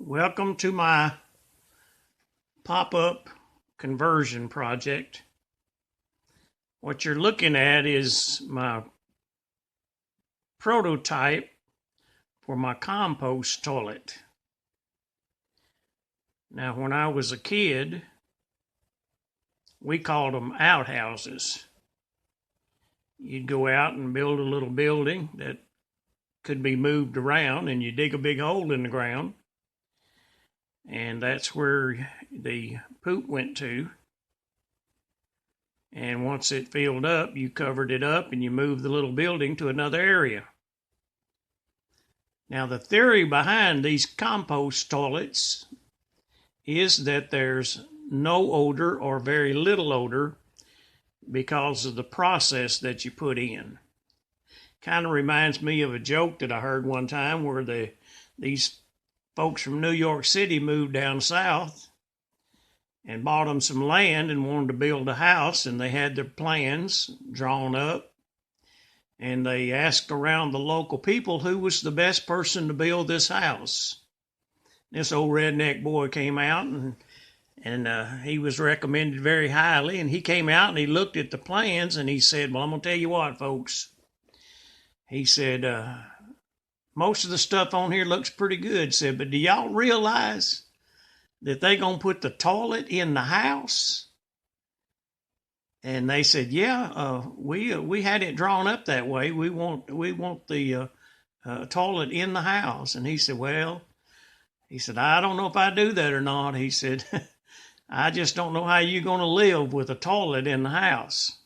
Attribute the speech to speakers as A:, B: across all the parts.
A: Welcome to my pop-up conversion project. What you're looking at is my prototype for my compost toilet. Now, when I was a kid, we called them outhouses. You'd go out and build a little building that could be moved around, and you dig a big hole in the ground, and that's where the poop went to. And once it filled up, you covered it up and you moved the little building to another area. Now, the theory behind these compost toilets is that there's no odor or very little odor because of the process that you put in. Kind of reminds me of a joke that I heard one time where these folks from New York City moved down south and bought them some land and wanted to build a house, and they had their plans drawn up, and they asked around the local people who was the best person to build this house. This old redneck boy came out, and he was recommended very highly, and he came out and he looked at the plans and he said, "Well, I'm going to tell you what, folks." He said, "Most of the stuff on here looks pretty good," said, "but do y'all realize that they going to put the toilet in the house?" And they said, "Yeah, we had it drawn up that way. We want the toilet in the house." And he said, "Well," he said, "I don't know if I do that or not." He said, "I just don't know how you're going to live with a toilet in the house."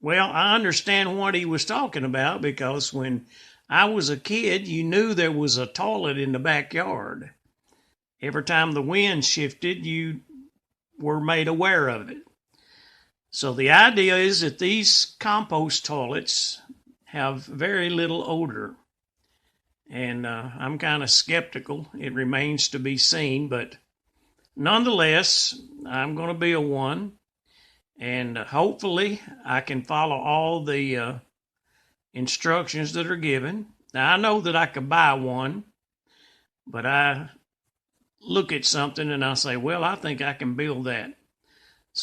A: Well, I understand what he was talking about, because when I was a kid, you knew there was a toilet in the backyard. Every time the wind shifted, you were made aware of it. So the idea is that these compost toilets have very little odor. And I'm kind of skeptical. It remains to be seen, but nonetheless, I'm going to be a one. And hopefully I can follow all the instructions that are given. Now, I know that I could buy one, but I look at something and I say, well, I think I can build that.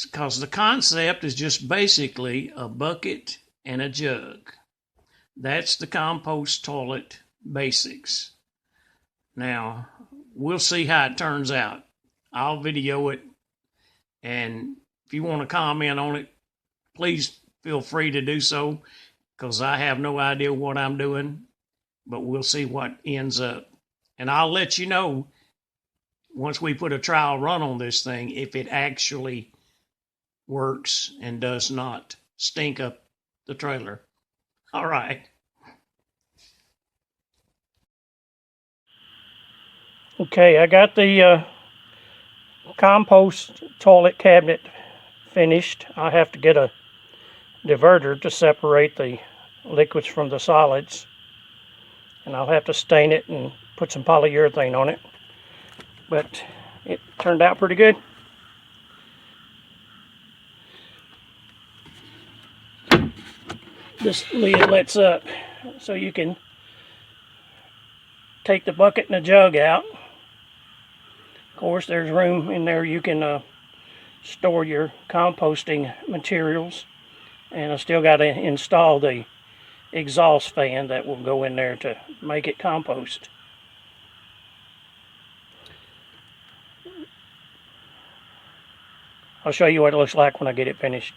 A: Because the concept is just basically a bucket and a jug. That's the compost toilet basics. Now, we'll see how it turns out. I'll video it, and if you want to comment on it, please feel free to do so, because I have no idea what I'm doing, but we'll see what ends up. And I'll let you know once we put a trial run on this thing if it actually works and does not stink up the trailer. All right. Okay, I got the compost toilet cabinet finished. I have to get a diverter to separate the liquids from the solids, and I'll have to stain it and put some polyurethane on it, but it turned out pretty good. This lid lets up so you can take the bucket and the jug out. Of course, there's room in there you can store your composting materials, and I still got to install the exhaust fan that will go in there to make it compost. I'll show you what it looks like when I get it finished.